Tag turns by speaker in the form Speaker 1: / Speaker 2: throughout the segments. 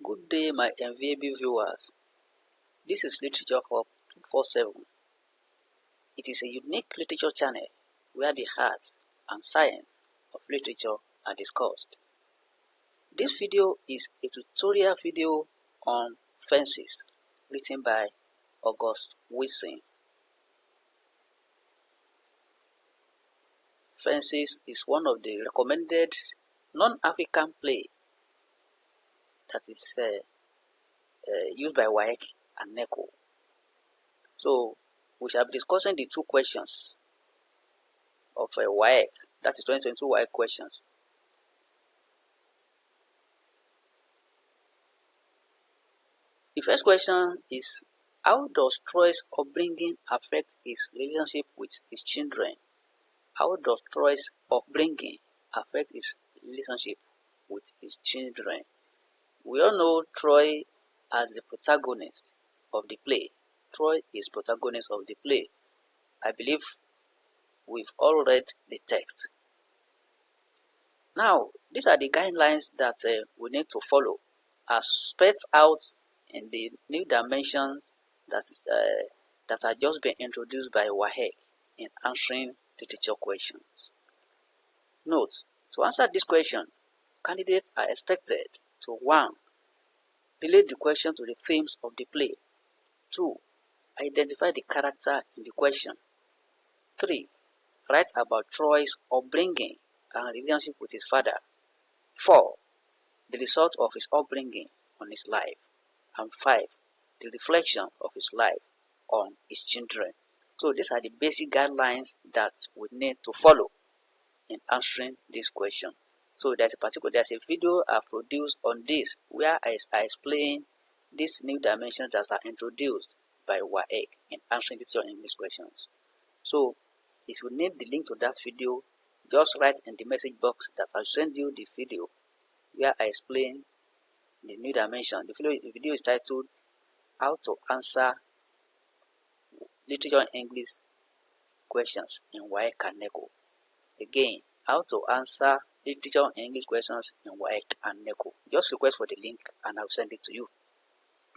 Speaker 1: Good day, my enviable viewers. This is Literature Hub 247. It is a unique literature channel where the art and science of literature are discussed. This video is a tutorial video on fences written by August Wilson. Fences is one of the recommended non-African play that is used by WAEC and NECO. So we shall be discussing the two questions of WAEC, that is 2022 WAEC questions. The first question is, how does Troy's upbringing affect his relationship with his children? How does Troy's upbringing affect his relationship with his children? We all know Troy as the protagonist of the play. Troy is protagonist of the play. I believe we've all read the text. Now, these are the guidelines that we need to follow as spelled out in the new dimensions that are just being introduced by WAEC in answering literature questions. Note: to answer this question, candidates are expected to 1. Relate the question to the themes of the play. 2. Identify the character in the question. 3. Write about Troy's upbringing and relationship with his father. 4. The result of his upbringing on his life. And 5. The reflection of his life on his children. So these are the basic guidelines that we need to follow in answering this question. So there's a video I produced on this where I explain these new dimensions that are introduced by WAEC in answering literature English questions. So if you need the link to that video, just write in the message box that I'll send you the video where I explain the new dimension. The video is titled How to Answer Literature English Questions in WAEC and NECO. Again, how to answer literature English questions in WAEC and NECO. Just request for the link and I'll send it to you.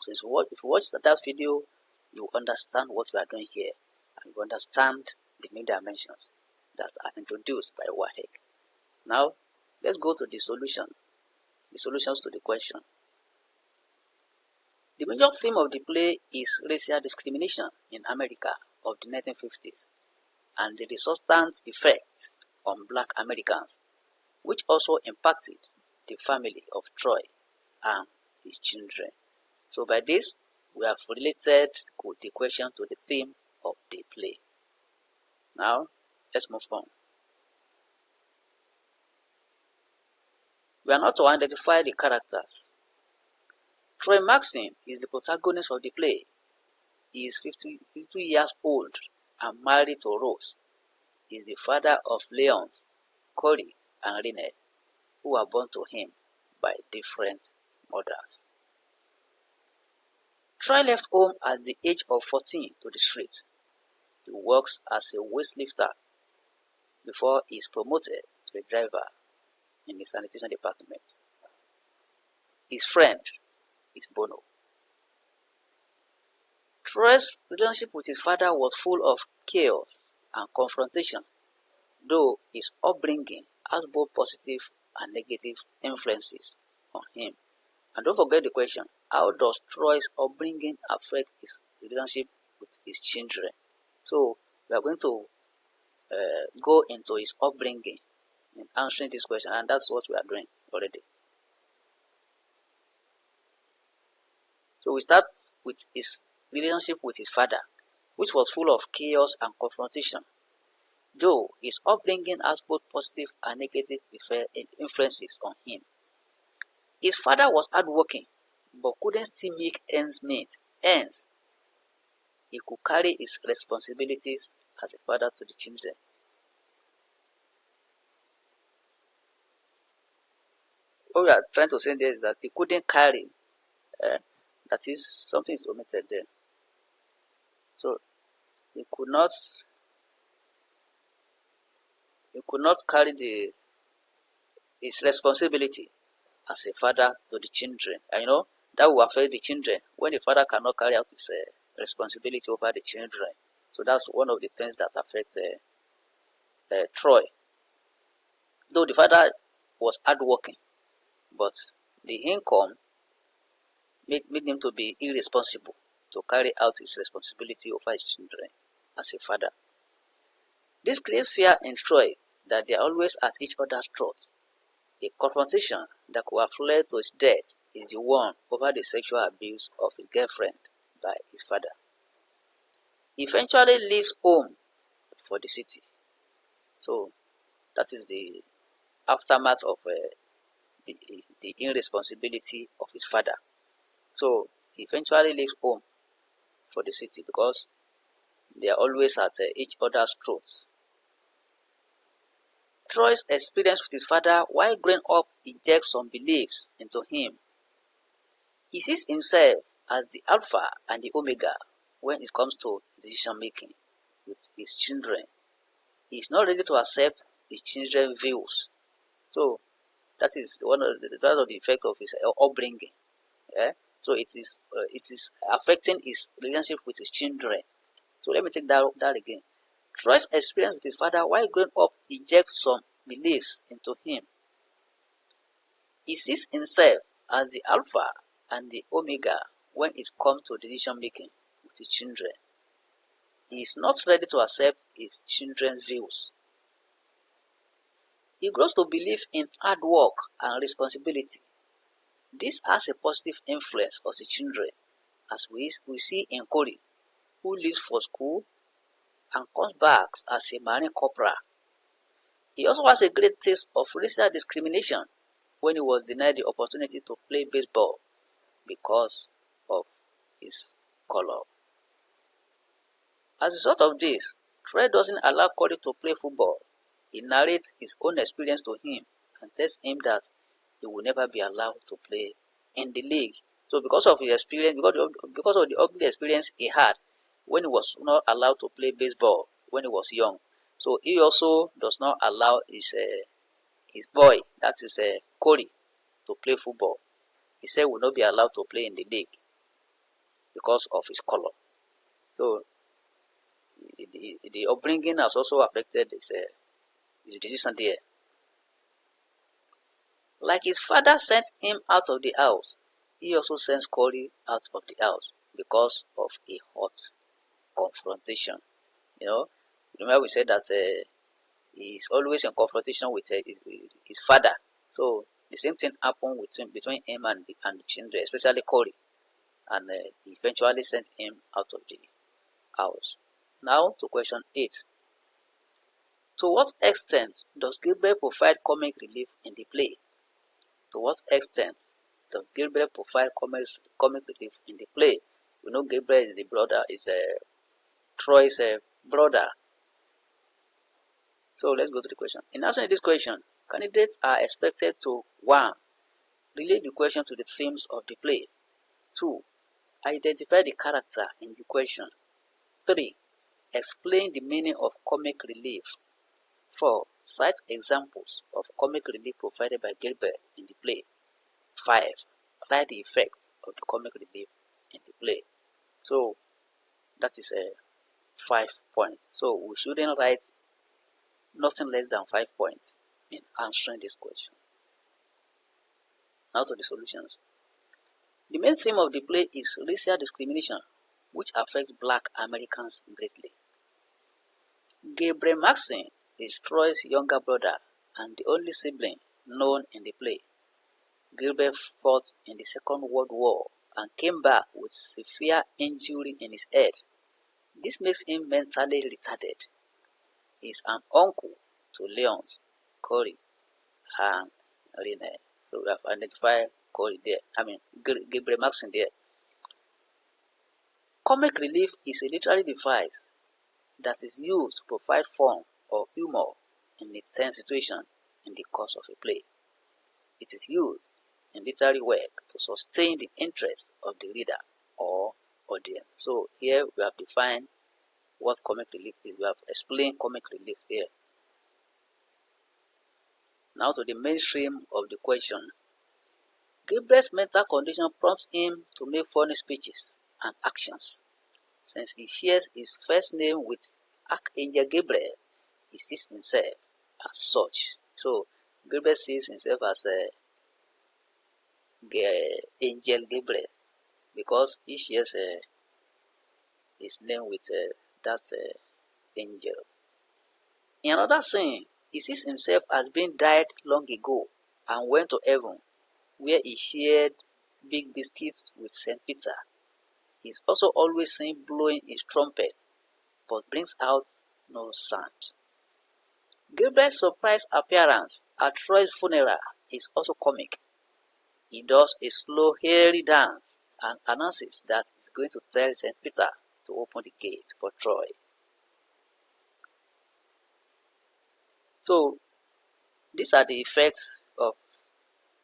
Speaker 1: So if you watch that video, you understand what we are doing here and you understand the new dimensions that are introduced by WAEC. Now, let's go to the solutions to the question. The major theme of the play is racial discrimination in America of the 1950s and the resultant effects on Black Americans, which also impacted the family of Troy and his children. So by this, we have related the question to the theme of the play. Now, let's move on. We are now to identify the characters. Troy Maxim is the protagonist of the play. He is 52 years old and married to Rose. He is the father of Leon, Corey, and Renee, who were born to him by different mothers. Troy left home at the age of 14 to the street. He works as a weightlifter before he is promoted to a driver in the sanitation department. His friend is Bono. Troy's relationship with his father was full of chaos and confrontation, though his upbringing has both positive and negative influences on him. And don't forget the question, how does Troy's upbringing affect his relationship with his children? So we are going to go into his upbringing in answering this question, and that's what we are doing already. So we start with his relationship with his father, which was full of chaos and confrontation, though his upbringing has both positive and negative influences on him. His father was hardworking, but couldn't still make ends meet. Hence, he could carry his responsibilities as a father to the children. What we are trying to say there is that he couldn't carry, that is, something is omitted there. So he could not carry his responsibility as a father to the children. And that will affect the children when the father cannot carry out his responsibility over the children. So that's one of the things that affect Troy. Though the father was hardworking, but the income made him to be irresponsible to carry out his responsibility over his children as a father. This creates fear in Troy that they are always at each other's throats. A confrontation that could have led to his death is the one over the sexual abuse of his girlfriend by his father. He eventually leaves home for the city. So that is the aftermath of the irresponsibility of his father. So he eventually leaves home for the city because they are always at each other's throats. Troy's experience with his father while growing up injects some beliefs into him. He sees himself as the alpha and the omega when it comes to decision making with his children. He is not ready to accept his children's views. So that is one of the effect of his upbringing. Yeah? So it is affecting his relationship with his children. So let me take that again. Troy's experience with his father while growing up injects some beliefs into him. He sees himself as the alpha and the omega when it comes to decision making with his children. He is not ready to accept his children's views. He grows to believe in hard work and responsibility. This has a positive influence on the children, as we see in Corey, who leaves for school and comes back as a Marine corporal. He also has a great taste of racial discrimination when he was denied the opportunity to play baseball because of his color. As a result of this, Troy doesn't allow Corey to play football. He narrates his own experience to him and tells him that he will never be allowed to play in the league. So because of his experience, because of the ugly experience he had when he was not allowed to play baseball when he was young, so he also does not allow his boy, that is Corey, to play football. He said will not be allowed to play in the league because of his color. So the upbringing has also affected his decision there. Like his father sent him out of the house, he also sends Corey out of the house because of a hot confrontation. Remember we said that he is always in confrontation with his father. So the same thing happened between him and the children, especially Corey, and he eventually sent him out of the house. Now to question 8. To what extent does Gabriel provide comic relief in the play? To what extent does Gabriel provide comic relief in the play? We know Gabriel is the brother, is Troy's brother. So let's go to the question. In answering this question, candidates are expected to 1. Relate the question to the themes of the play. 2. Identify the character in the question. 3. Explain the meaning of comic relief. 4. Cite examples of comic relief provided by Gilbert in the play. 5. Write the effects of the comic relief in the play. So that is 5 points. So we shouldn't write nothing less than 5 points in answering this question. Now to the solutions. The main theme of the play is racial discrimination, which affects black Americans greatly. Gabriel Maxine is Troy's younger brother and the only sibling known in the play. Gilbert fought in the Second World War and came back with severe injury in his head. This makes him mentally retarded. He is an uncle to Leons, Corey, and Renee. So we have identified Corey there. Gabriel Maxine there. Comic relief is a literary device that is used to provide fun or humor in a tense situation in the course of a play. It is used in literary work to sustain the interest of the reader or audience. So here we have defined what comic relief is. We have explained comic relief here. Now to the mainstream of the question. Gabriel's mental condition prompts him to make funny speeches and actions. Since he shares his first name with Archangel Gabriel, he sees himself as such. So Gabriel sees himself as Angel Gabriel because he shares his name with that angel. In another scene, he sees himself as being died long ago and went to heaven, where he shared big biscuits with Saint Peter. He is also always seen blowing his trumpet, but brings out no sound. Gabriel's surprise appearance at Troy's funeral is also comic. He does a slow, hairy dance and announces that he's going to tell Saint Peter to open the gate for Troy. So, these are the effects of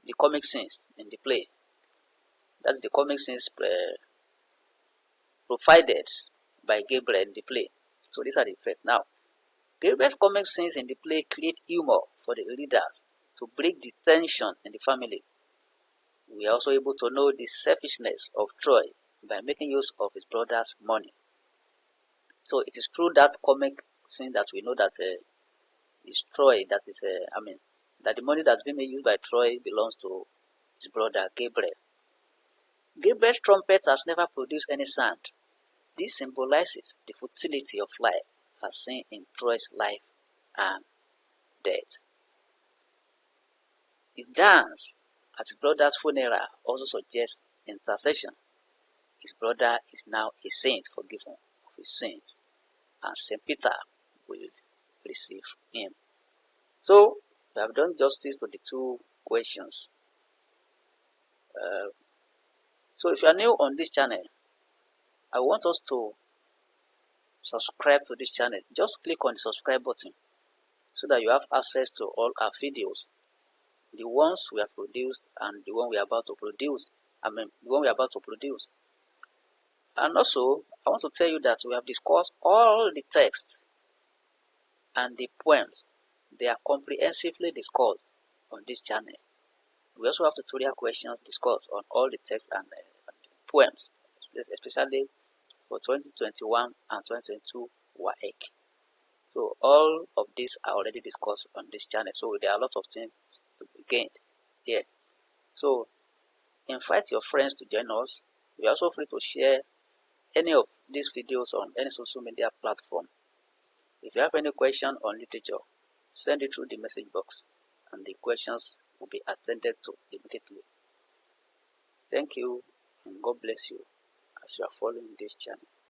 Speaker 1: the comic scenes in the play. That's the comic scenes provided by Gabriel in the play. So, these are the effects. Now, Gabriel's comic scenes in the play create humor for the readers to break the tension in the family. We are also able to know the selfishness of Troy by making use of his brother's money. So it is through that comic scene that we know that it's Troy that is, that the money that's being used by Troy belongs to his brother Gabriel. Gabriel's trumpet has never produced any sound. This symbolizes the futility of life as seen in Troy's life and death. His dance at his brother's funeral also suggests intercession. His brother is now a saint forgiven of his sins, and Saint Peter will receive him. So, we have done justice to the two questions. So, if you are new on this channel, I want us to subscribe to this channel. Just click on the subscribe button so that you have access to all our videos. The ones we have produced and the one we are about to produce. And also, I want to tell you that we have discussed all the texts and the poems. They are comprehensively discussed on this channel. We also have tutorial questions discussed on all the texts and poems, especially for 2021 and 2022 WAEC. So all of these are already discussed on this channel. So there are a lot of things to be gained here. So invite your friends to join us. You are also free to share any of these videos on any social media platform. If you have any question on literature, send it through the message box and the questions will be attended to immediately. Thank you and God bless you as you are following this channel.